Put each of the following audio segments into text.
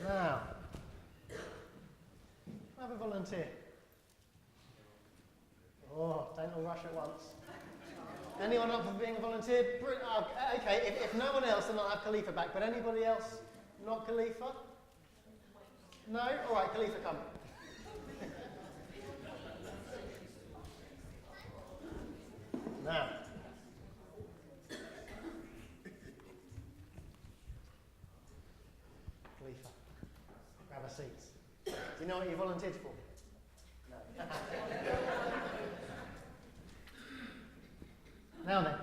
Now, have a volunteer. Oh, don't all rush at once. Anyone up for being a volunteer? Okay, if no one else, then I'll have Khalifa back. But anybody else not Khalifa? No? All right, Khalifa, come. Now. Khalifa, grab a seat. Do you know what you volunteered for? No. Now then.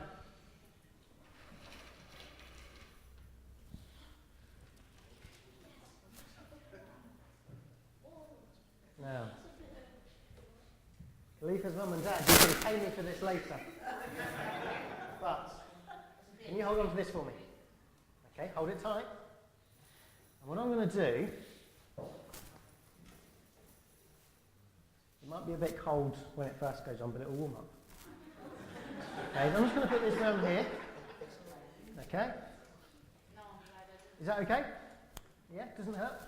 Now. Khalifa's mum and dad, you can pay me for this later. But, can you hold on to this for me? Okay, hold it tight. And what I'm going to do, it might be a bit cold when it first goes on, but it will warm up. Okay, I'm just going to put this down here. Okay? Is that okay? Yeah, doesn't hurt?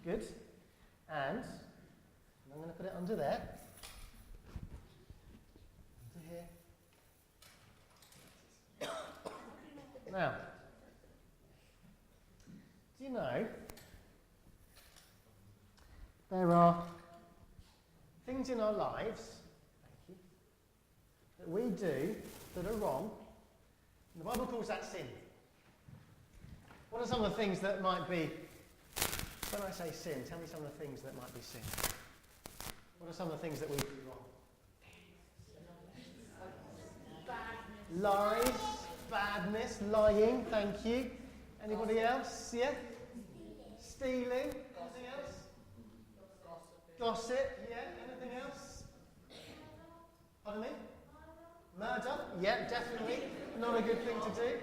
Good. And I'm going to put it under there. Under here. Now, do you know there are things in our lives that we do that are wrong, and the Bible calls that sin. What are some of the things that might be, when I say sin, tell me some of the things that might be sin. What are some of the things that we do wrong? Lies, badness, lying, thank you. Anybody else? Yeah? Stealing. Anything else? Gossip, yeah. Anything else? Pardon me? Murder? Yeah, definitely. Not a good thing to do.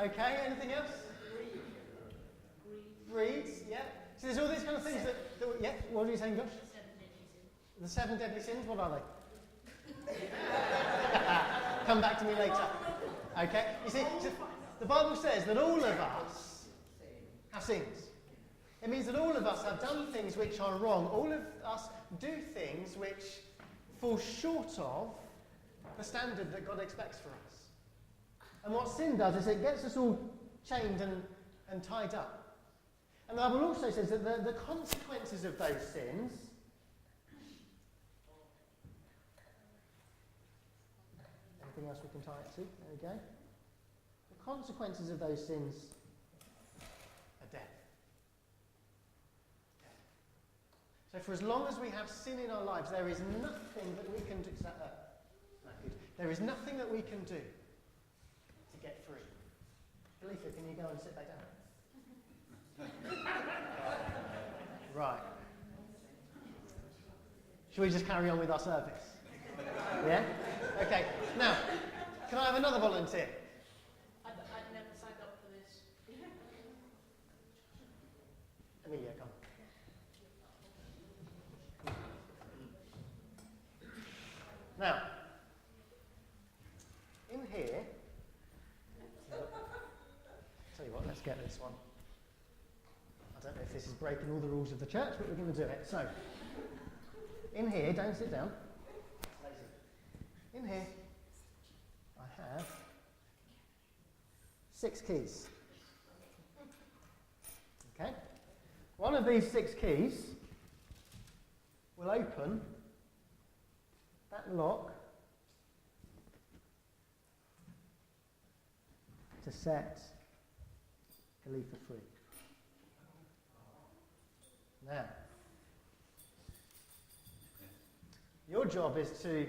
Okay, anything else? Greed, yeah. So there's all these kind of things that yeah, what are you saying, Josh? The 7 deadly sins, what are they? Come back to me later. Okay? You see, so the Bible says that all of us have sins. It means that all of us have done things which are wrong. All of us do things which fall short of the standard that God expects for us. And what sin does is it gets us all chained and tied up. And the Bible also says that the consequences of those sins anything else we can tie it to? There we go. The consequences of those sins are death. So for as long as we have sin in our lives, there is nothing that we can do. There is nothing that we can do to get free. Khalifa, can you go and sit back down? Right. Shall we just carry on with our service? Yeah? Okay. Now, can I have another volunteer? I'd never signed up for this. Amelia, come. Now, in here, tell you what, let's get this one. I don't know if this is breaking all the rules of the church, but we're going to do it. So, in here, don't sit down. In here, I have 6 keys. Okay? One of these 6 keys will open that lock to set Khalifa free. Now, your job is to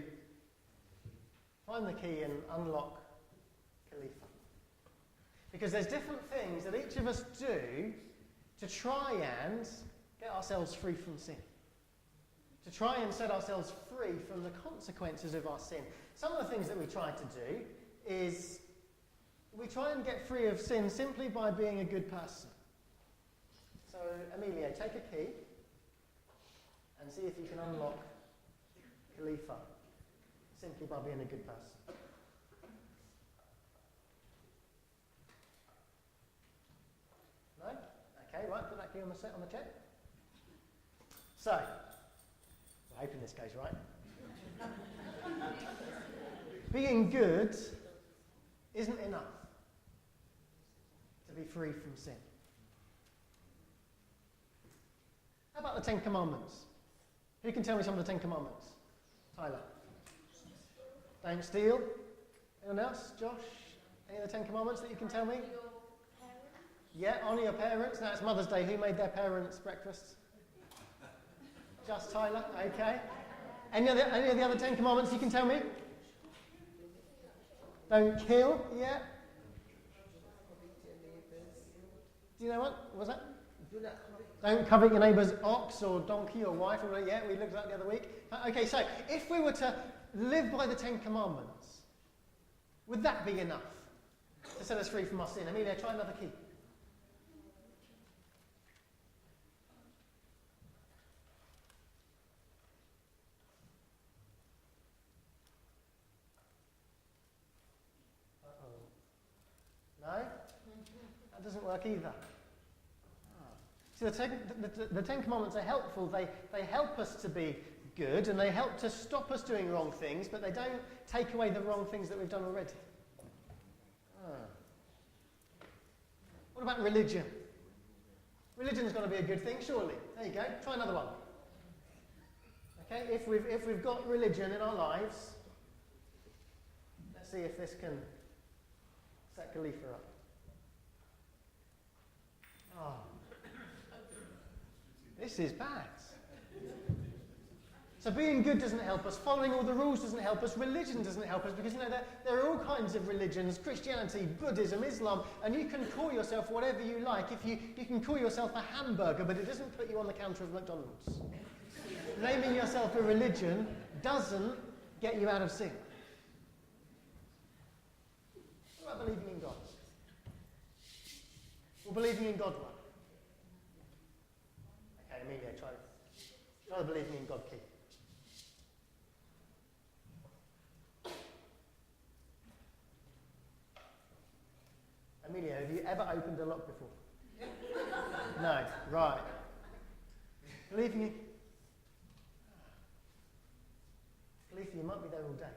find the key and unlock Khalifa. Because there's different things that each of us do to try and get ourselves free from sin. To try and set ourselves free from the consequences of our sin. Some of the things that we try to do is we try and get free of sin simply by being a good person. So, Emilio, take a key and see if you can unlock Khalifa simply by being a good person. No? Okay, right, put that key on the chair. So, I'm hoping this goes right. Being good isn't enough to be free from sin. How about the Ten Commandments? Who can tell me some of the Ten Commandments? Tyler. Don't steal. Anyone else? Josh? Any of the Ten Commandments that you can tell me? Yeah, honour your parents. Now it's Mother's Day. Who made their parents' breakfast? Just Tyler. Okay. Any of the other Ten Commandments you can tell me? Don't kill. Yeah. Do you know what? What was that? Don't covet your neighbour's ox or donkey or wife. Or yeah, we looked at that the other week. Okay, so if we were to live by the Ten Commandments, would that be enough to set us free from our sin? Amelia, try another key. No? That doesn't work either. See, the Ten Commandments are helpful. They help us to be good, and they help to stop us doing wrong things, but they don't take away the wrong things that we've done already. What about religion? Religion's got to be a good thing, surely. There you go. Try another one. Okay, if we've got religion in our lives, let's see if this can set Khalifa up. Oh. This is bad. So being good doesn't help us. Following all the rules doesn't help us. Religion doesn't help us because, there are all kinds of religions, Christianity, Buddhism, Islam, and you can call yourself whatever you like. If you can call yourself a hamburger, but it doesn't put you on the counter of McDonald's. Naming yourself a religion doesn't get you out of sin. What about believing in God? Well, believing in God, right? Okay, Amelia, try the believing in God key. Amelia, have you ever opened a lock before? No, right. Believing in... Khalifa, you might be there all day.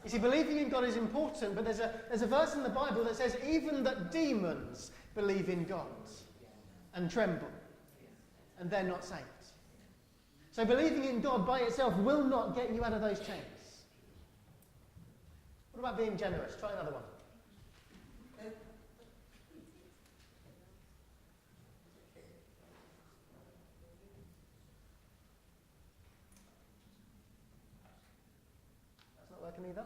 You see, believing in God is important, but there's a verse in the Bible that says even that demons believe in God and tremble, and they're not saved. So believing in God by itself will not get you out of those chains. What about being generous? Try another one. That's not working either.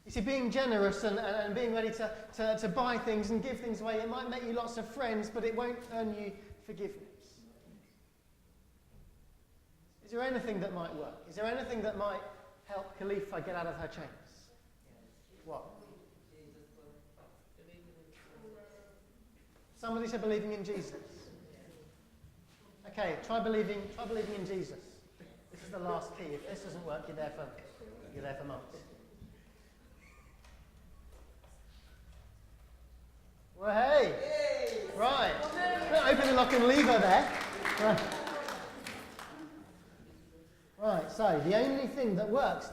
You see, being generous and being ready to buy things and give things away, it might make you lots of friends, but it won't earn you forgiveness. Is there anything that might work? Is there anything that might help Khalifa get out of her chains? What? Somebody said believing in Jesus. Okay, try believing in Jesus. This is the last key. If this doesn't work, you're there for months. Well, hey! Right. Open the lock and lever there. Right, so the only thing that works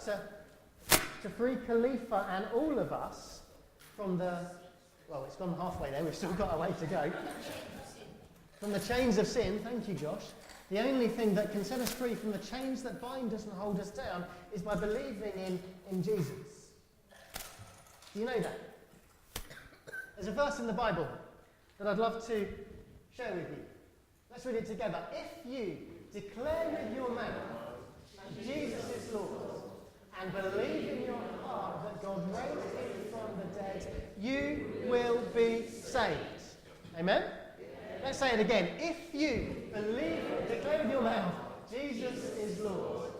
to free Khalifa and all of us from the... Well, it's gone halfway there. We've still got a way to go. From the chains of sin, thank you, Josh. The only thing that can set us free from the chains that bind us and hold us down is by believing in Jesus. Do you know that? There's a verse in the Bible that I'd love to share with you. Let's read it together. If you declare with your mouth that Jesus is Lord and believe in your heart that God raised him from the dead, you will be saved. Amen? Let's say it again. If you declare with your mouth, Jesus is Lord,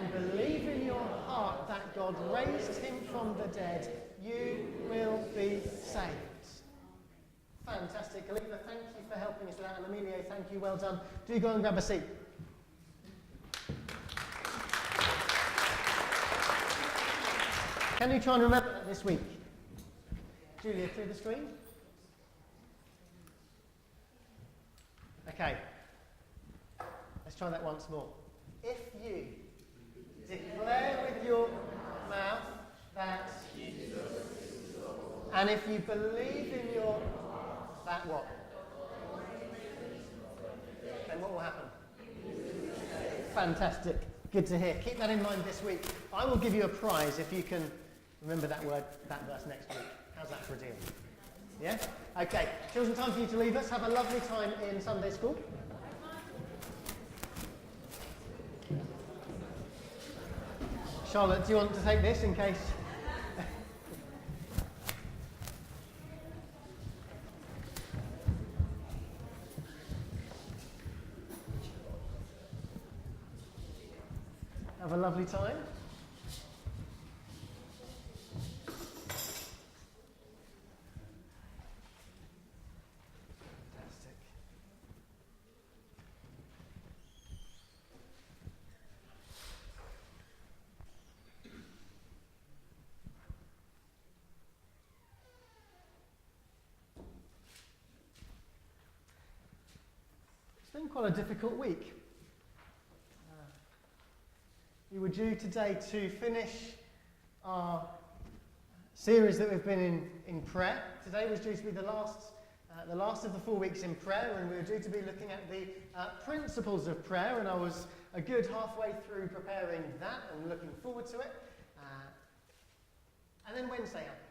and believe in your heart that God raised him from the dead, you will be saved. Fantastic. Khalifa, thank you for helping us with that. And Emilio, thank you. Well done. Do go and grab a seat. Can you try and remember that this week? Julia, through the screen. Okay. Let's try that once more. If you declare with your mouth that, and if you believe in your, that what? Then what will happen? Fantastic. Good to hear. Keep that in mind this week. I will give you a prize if you can remember that word, that verse next week. How's that for a deal? Yeah? Okay. Children, time for you to leave us. Have a lovely time in Sunday school. Charlotte, do you want to take this in case? Have a lovely time. Fantastic. It's been quite a difficult week. We were due today to finish our series that we've been in prayer. Today was due to be the last of the 4 weeks in prayer, and we were due to be looking at the principles of prayer, and I was a good halfway through preparing that and looking forward to it. And then Wednesday happens.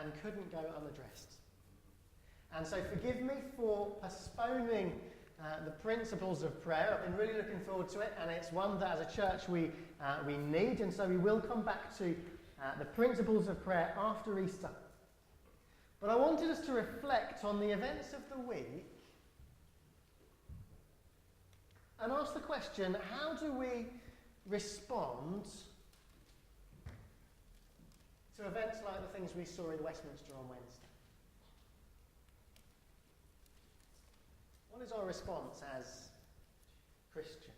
And couldn't go unaddressed. And so forgive me for postponing the principles of prayer. I've been really looking forward to it, and it's one that as a church we need, and so we will come back to the principles of prayer after Easter. But I wanted us to reflect on the events of the week and ask the question, how do we respond to events like the things we saw in Westminster on Wednesday? What is our response as Christians?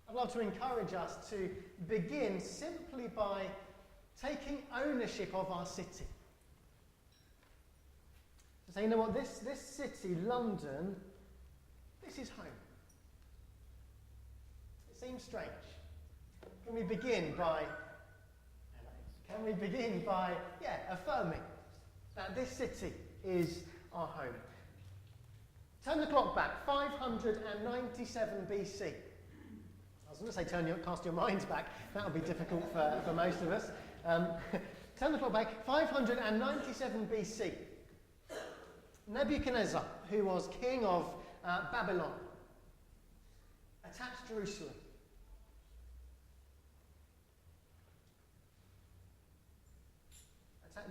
I'd love to encourage us to begin simply by taking ownership of our city. To say, you know what, this city, London, this is home. It seems strange. Can we begin by affirming that this city is our home? Turn the clock back, 597 BC. I was going to say cast your minds back. That would be difficult for most of us. Turn the clock back, 597 BC. Nebuchadnezzar, who was king of Babylon, attacked Jerusalem.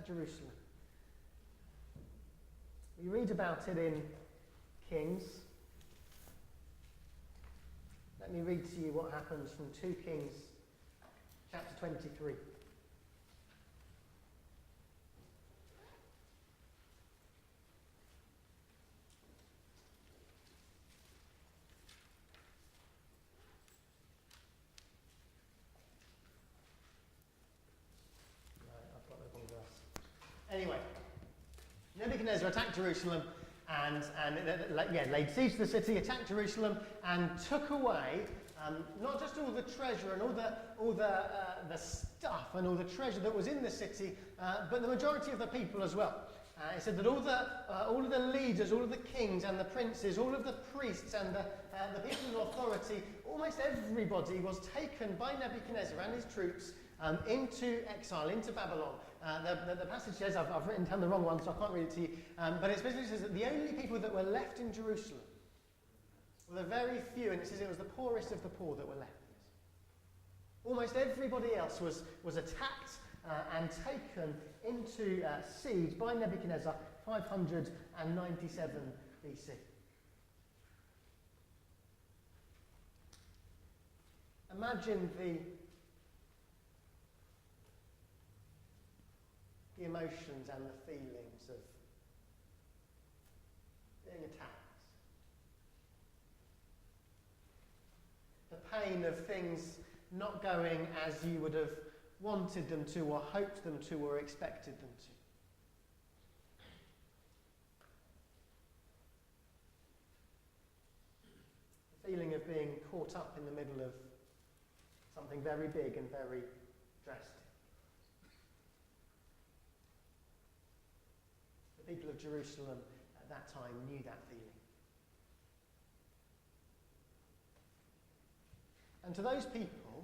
Jerusalem. We read about it in Kings. Let me read to you what happens from 2 Kings chapter 23. Anyway, Nebuchadnezzar attacked Jerusalem and laid siege to the city, attacked Jerusalem, and took away not just all the treasure and all the stuff and all the treasure that was in the city, but the majority of the people as well. It said that all of the leaders, all of the kings and the princes, all of the priests and the people of authority, almost everybody was taken by Nebuchadnezzar and his troops into exile, into Babylon. The passage says, I've written down the wrong one, so I can't read it to you, but it specifically says that the only people that were left in Jerusalem were the very few, and it says it was the poorest of the poor that were left. Almost everybody else was attacked and taken into siege by Nebuchadnezzar 597 BC. Imagine the emotions and the feelings of being attacked. The of things not going as you would have wanted them to, or hoped them to, or expected them to. The feeling of being caught up in the middle of something very big and very drastic. The people of Jerusalem at that time knew that feeling. And to those people,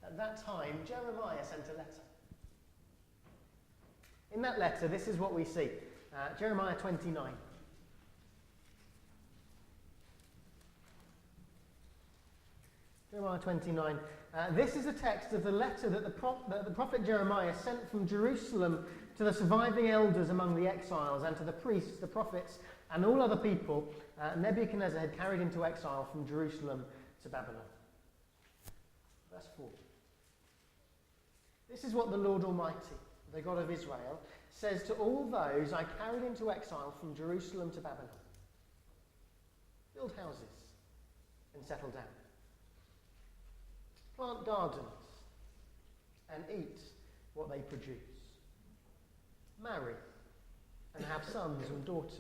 at that time, Jeremiah sent a letter. In that letter, this is what we see. Jeremiah 29. Jeremiah 29. This is a text of the letter that the prophet Jeremiah sent from Jerusalem to the surviving elders among the exiles and to the priests, the prophets, and all other people Nebuchadnezzar had carried into exile from Jerusalem to Babylon. Verse 4. This is what the Lord Almighty, the God of Israel, says to all those I carried into exile from Jerusalem to Babylon. Build houses and settle down. Plant gardens and eat what they produce. Marry and have sons and daughters.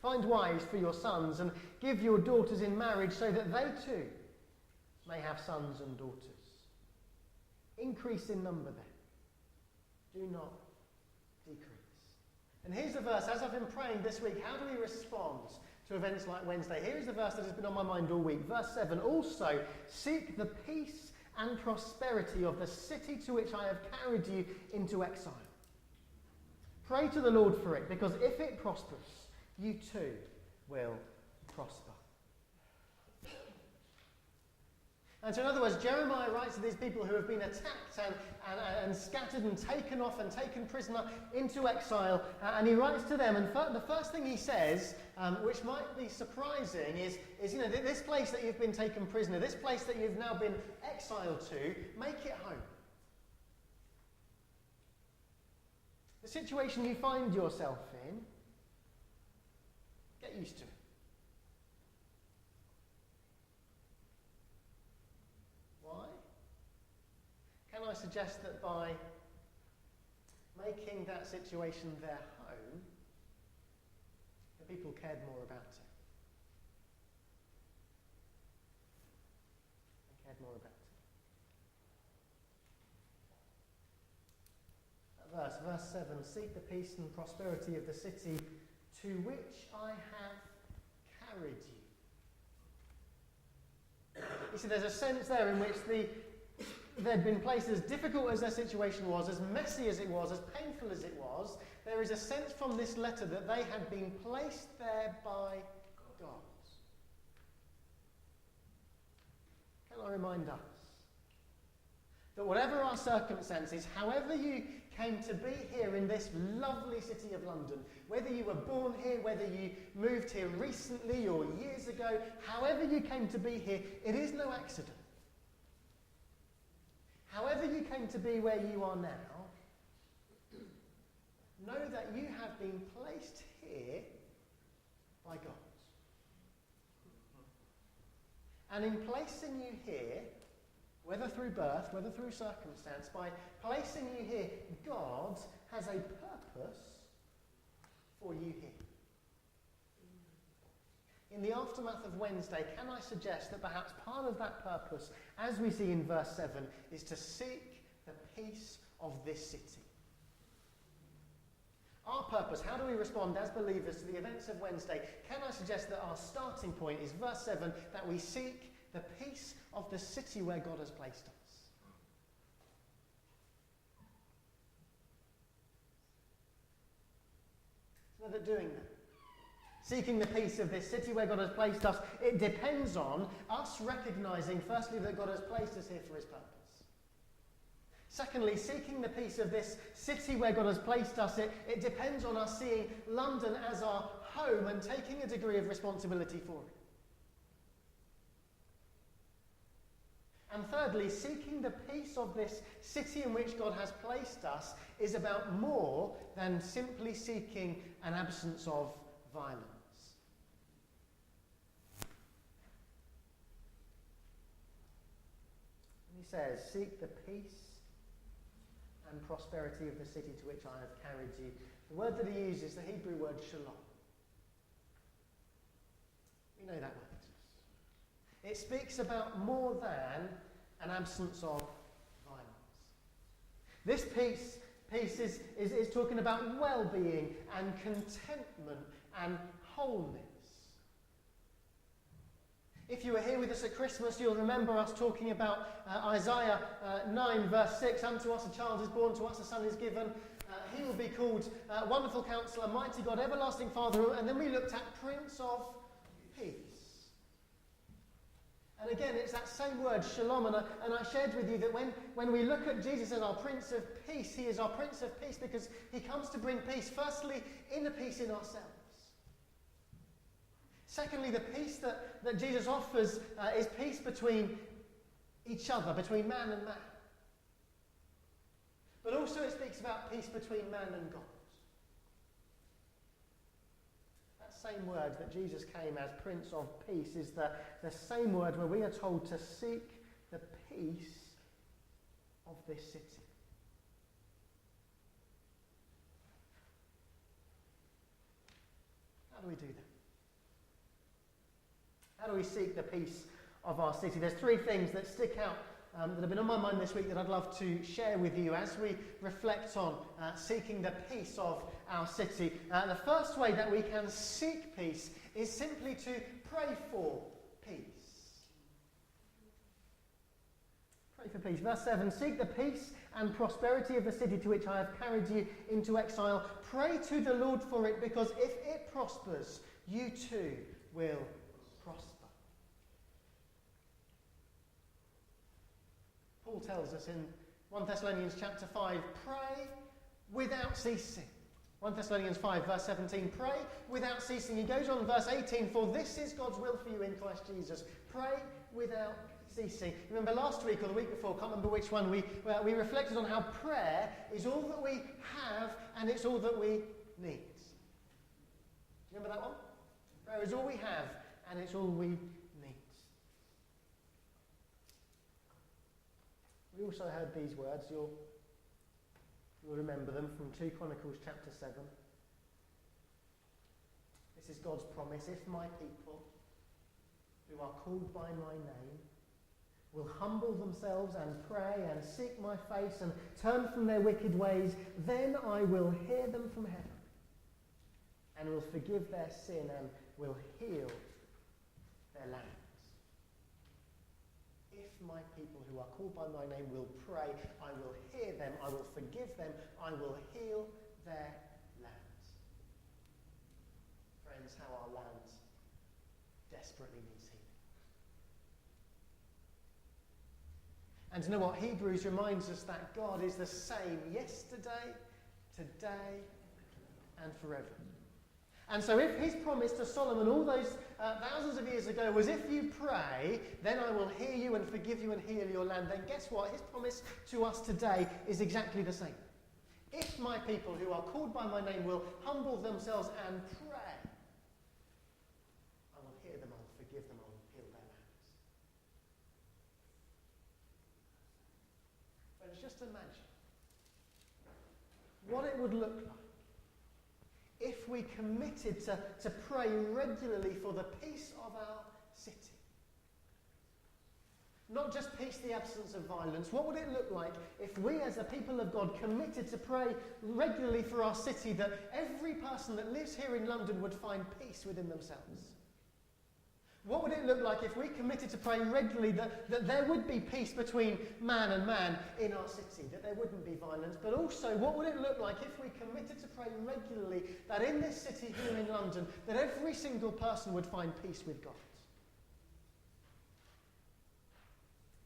Find wives for your sons and give your daughters in marriage so that they too may have sons and daughters. Increase in number then. Do not decrease. And here's the verse, as I've been praying this week, how do we respond to events like Wednesday? Here is the verse that has been on my mind all week. Verse 7, also seek the peace and prosperity of the city to which I have carried you into exile. Pray to the Lord for it, because if it prospers, you too will prosper. And so in other words, Jeremiah writes to these people who have been attacked and scattered and taken off and taken prisoner into exile. And he writes to them, and the first thing he says, which might be surprising, is this place that you've been taken prisoner, this place that you've now been exiled to, make it home. The situation you find yourself in, get used to it. Why? Can I suggest that by making that situation their home, the people cared more about it? They cared more about it. Verse 7, seek the peace and prosperity of the city to which I have carried you. You see, there's a sense there in which they'd been placed, as difficult as their situation was, as messy as it was, as painful as it was, there is a sense from this letter that they had been placed there by God. Can I remind us that whatever our circumstances, however you came to be here in this lovely city of London, whether you were born here, whether you moved here recently or years ago, however you came to be here, it is no accident. However you came to be where you are now, know that you have been placed here by God. And in placing you here, whether through birth, whether through circumstance, by placing you here, God has a purpose for you here. In the aftermath of Wednesday, can I suggest that perhaps part of that purpose, as we see in verse 7, is to seek the peace of this city? Our purpose, how do we respond as believers to the events of Wednesday? Can I suggest that our starting point is verse 7, that we seek the peace of the city where God has placed us? So that doing that, seeking the peace of this city where God has placed us, it depends on us recognizing, firstly, that God has placed us here for his purpose. Secondly, seeking the peace of this city where God has placed us, it depends on us seeing London as our home and taking a degree of responsibility for it. And thirdly, seeking the peace of this city in which God has placed us is about more than simply seeking an absence of violence. He says, seek the peace and prosperity of the city to which I have carried you. The word that he uses is the Hebrew word shalom. We know that word. It speaks about more than an absence of violence. This peace is talking about well-being and contentment and wholeness. If you were here with us at Christmas, you'll remember us talking about Isaiah 9 verse 6. Unto us a child is born, to us a son is given. He will be called Wonderful Counselor, Mighty God, Everlasting Father. And then we looked at Prince of Peace. And again, it's that same word, shalom. And I shared with you that when we look at Jesus as our Prince of Peace, he is our Prince of Peace because he comes to bring peace, firstly, inner peace in ourselves. Secondly, the peace that Jesus offers is peace between each other, between man and man. But also it speaks about peace between man and God. That same word that Jesus came as Prince of Peace is the same word where we are told to seek the peace of this city. How do we do that? How do we seek the peace of our city? There's three things that stick out that have been on my mind this week that I'd love to share with you as we reflect on seeking the peace of our city. The first way that we can seek peace is simply to pray for peace. Pray for peace. Verse 7, seek the peace and prosperity of the city to which I have carried you into exile. Pray to the Lord for it, because if it prospers, you too will prosper. Paul tells us in 1 Thessalonians chapter 5, pray without ceasing. 1 Thessalonians 5 verse 17, pray without ceasing. He goes on in verse 18, for this is God's will for you in Christ Jesus. Pray without ceasing. Remember last week or the week before, can't remember which one, we reflected on how prayer is all that we have and it's all that we need. Remember that one? Prayer is all we have and it's all we need. We also heard these words, you'll remember them from 2 Chronicles chapter 7. This is God's promise. If my people, who are called by my name, will humble themselves and pray and seek my face and turn from their wicked ways, then I will hear them from heaven and will forgive their sin and will heal their land. If my people who are called by my name will pray, I will hear them, I will forgive them, I will heal their lands. Friends, how our land desperately needs healing. And you know what? Hebrews reminds us that God is the same yesterday, today, and forever. And so if his promise to Solomon all those thousands of years ago was, if you pray, then I will hear you and forgive you and heal your land, then guess what? His promise to us today is exactly the same. If my people who are called by my name will humble themselves and pray, I will hear them, I will forgive them, I will heal their lands. Friends, just imagine what it would look like if we committed to pray regularly for the peace of our city. Not just peace, the absence of violence. What would it look like if we as the people of God committed to pray regularly for our city, that every person that lives here in London would find peace within themselves? What would it look like if we committed to pray regularly that there would be peace between man and man in our city, that there wouldn't be violence? But also, what would it look like if we committed to pray regularly that in this city here in London, that every single person would find peace with God?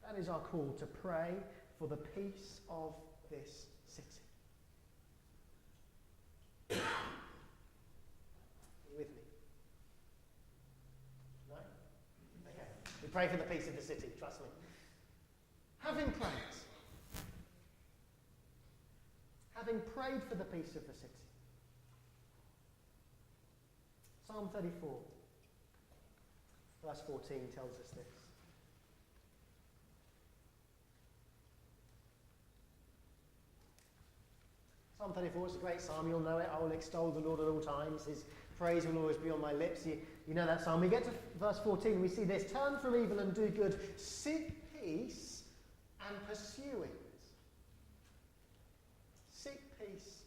That is our call, to pray for the peace of this city. Are you with me? No? Okay. We pray for the peace of the city, trust me. Having prayed for the peace of the city, Psalm 34, verse 14 tells us this. Psalm 34 is a great psalm. You'll know it. I will extol the Lord at all times. His praise will always be on my lips. You know that psalm. We get to verse 14. We see this. Turn from evil and do good. Seek peace and pursue it. Seek peace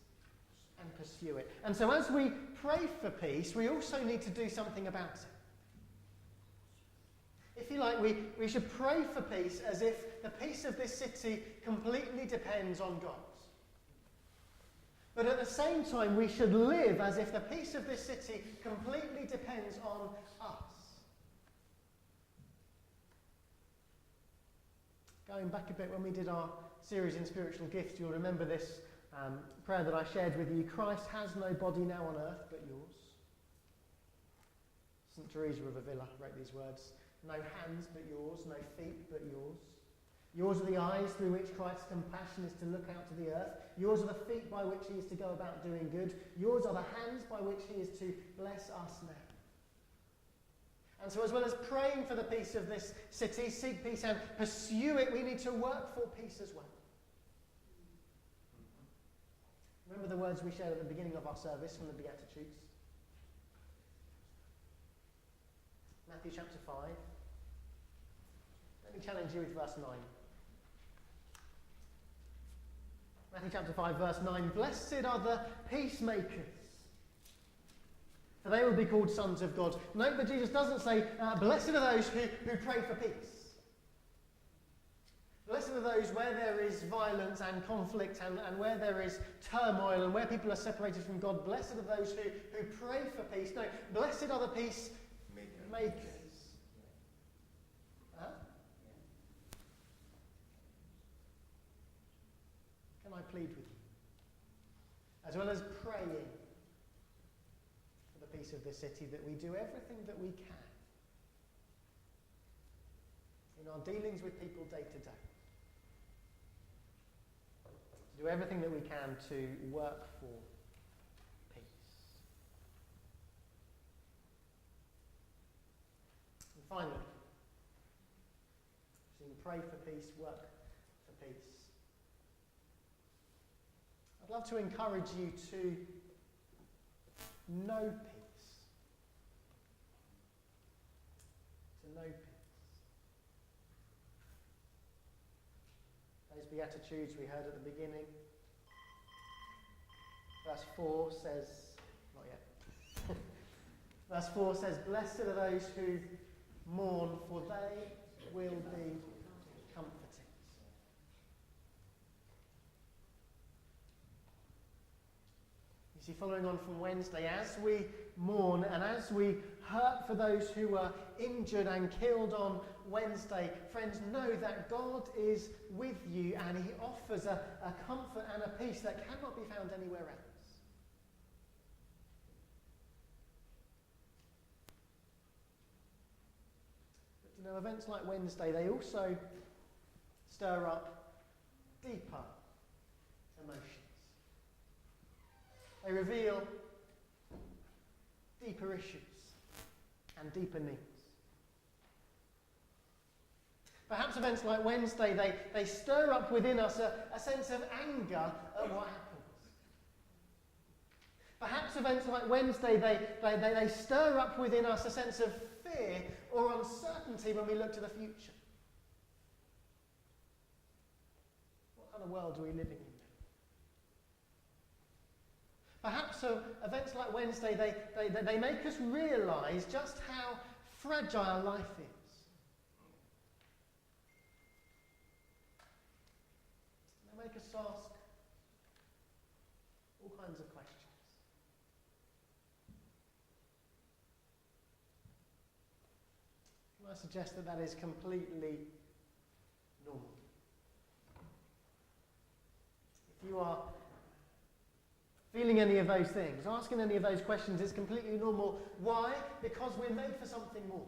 and pursue it. And so as we pray for peace, we also need to do something about it. If you like, we should pray for peace as if the peace of this city completely depends on God. But at the same time, we should live as if the peace of this city completely depends on us. Going back a bit, when we did our series in spiritual gifts, you'll remember this prayer that I shared with you. Christ has no body now on earth but yours. St. Teresa of Avila wrote these words. No hands but yours, no feet but yours. Yours are the eyes through which Christ's compassion is to look out to the earth. Yours are the feet by which he is to go about doing good. Yours are the hands by which he is to bless us now. And so as well as praying for the peace of this city, seek peace and pursue it, we need to work for peace as well. Remember the words we shared at the beginning of our service from the Beatitudes? Matthew chapter 5. Let me challenge you with verse 9. Matthew chapter 5, verse 9. Blessed are the peacemakers, for they will be called sons of God. Note that Jesus doesn't say, blessed are those who pray for peace. Blessed are those where there is violence and conflict and where there is turmoil and where people are separated from God. Blessed are those who pray for peace. No, blessed are the peacemakers. Huh? Can I plead with you? As well as praying for the peace of this city, that we do everything that we can in our dealings with people day to day. Do everything that we can to work for peace. And finally, so you can pray for peace, work for peace. I'd love to encourage you to know peace. To know peace. Those Beatitudes we heard at the beginning. Verse 4 says, not yet. Verse 4 says, blessed are those who mourn, for they will be comforted. You see, following on from Wednesday, as we mourn and as we hurt for those who were injured and killed on Wednesday, friends, know that God is with you and he offers a comfort and a peace that cannot be found anywhere else. But you know, events like Wednesday, they also stir up deeper emotions. They reveal deeper issues and deeper needs. Perhaps events like Wednesday, they stir up within us a sense of anger at what happens. Perhaps events like Wednesday, they stir up within us a sense of fear or uncertainty when we look to the future. What kind of world are we living in? Perhaps events like Wednesday, they make us realise just how fragile life is. They make us ask all kinds of questions. Can I suggest that is completely normal? If you are feeling any of those things, asking any of those questions, is completely normal. Why? Because we're made for something more.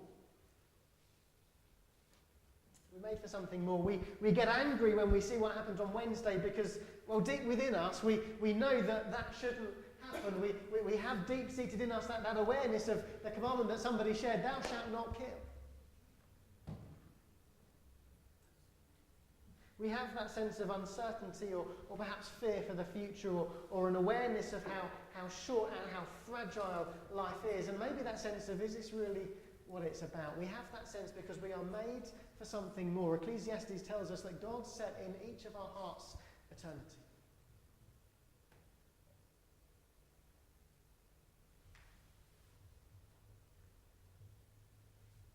We're made for something more. We get angry when we see what happens on Wednesday because, well, deep within us, we know that shouldn't happen. We have deep-seated in us that awareness of the commandment that somebody shared, thou shalt not kill. We have that sense of uncertainty or perhaps fear for the future or an awareness of how short and how fragile life is. And maybe that sense of, is this really what it's about? We have that sense because we are made for something more. Ecclesiastes tells us that God set in each of our hearts eternity.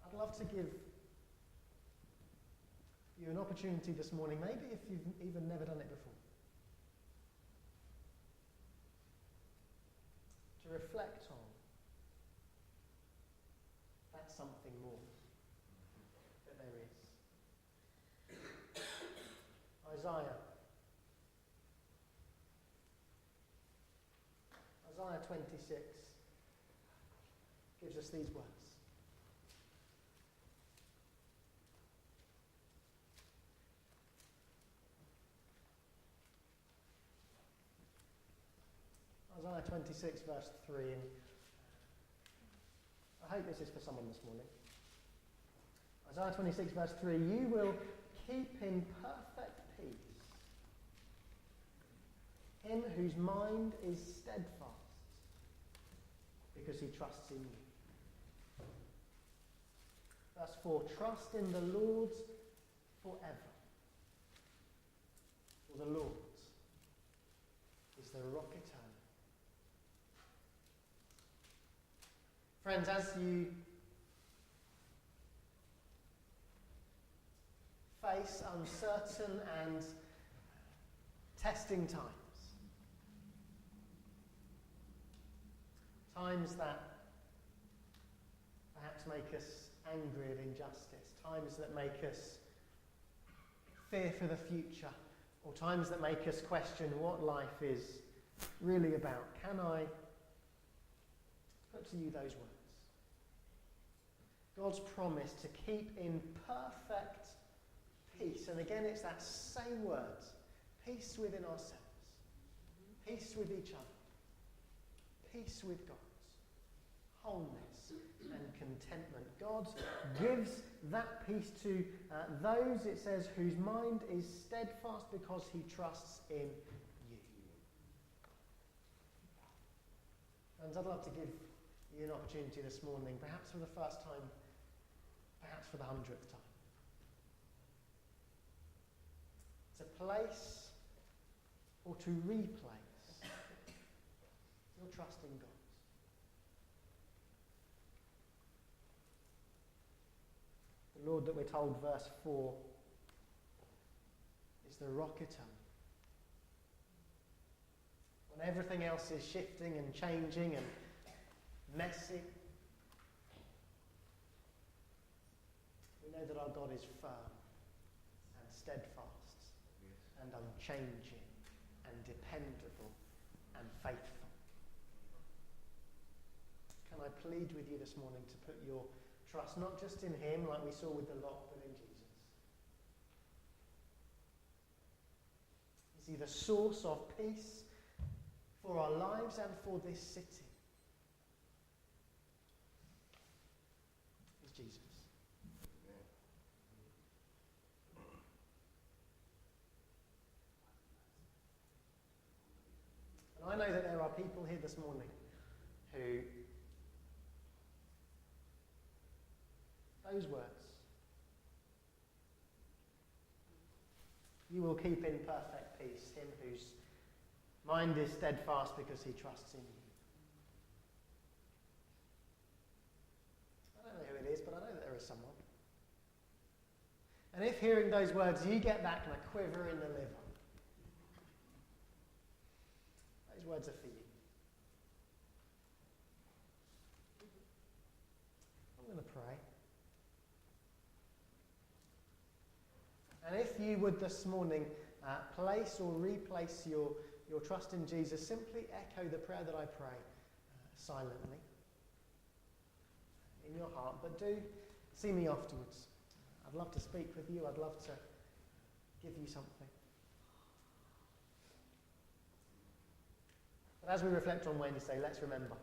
I'd love to give you an opportunity this morning, maybe if you've even never done it before, to reflect on that something more that there is. Isaiah 26 gives us these words. Isaiah 26 verse 3, and I hope this is for someone this morning. Isaiah 26 verse 3, you will keep in perfect peace him whose mind is steadfast, because he trusts in you. Verse 4, trust in the Lord forever. For the Lord is the rock eternal. Friends, as you face uncertain and testing times that perhaps make us angry at injustice, times that make us fear for the future, or times that make us question what life is really about, can I put to you those words? God's promise to keep in perfect peace. And again, it's that same word. Peace within ourselves. Peace with each other. Peace with God. Wholeness and contentment. God gives that peace to those, it says, whose mind is steadfast because he trusts in you. Friends, I'd love to give you an opportunity this morning, perhaps for the first time, perhaps for the 100th time, to place or to replace your trust in God. The Lord that we're told, verse 4, is the rock eternal. When everything else is shifting and changing and messy, we know that our God is firm and steadfast and unchanging and dependable and faithful. Can I plead with you this morning to put your trust not just in him like we saw with the lock, but in Jesus? Is he the source of peace for our lives and for this city? Is Jesus. And I know that there are people here this morning who those words, you will keep in perfect peace him whose mind is steadfast because he trusts in you. I don't know who it is, but I know that there is someone. And if hearing those words you get that kind of quiver in the liver, those words are for you. I'm going to pray. And if you would this morning place or replace your trust in Jesus, simply echo the prayer that I pray silently in your heart. But do see me afterwards. I'd love to speak with you. I'd love to give you something. But as we reflect on Wednesday, let's remember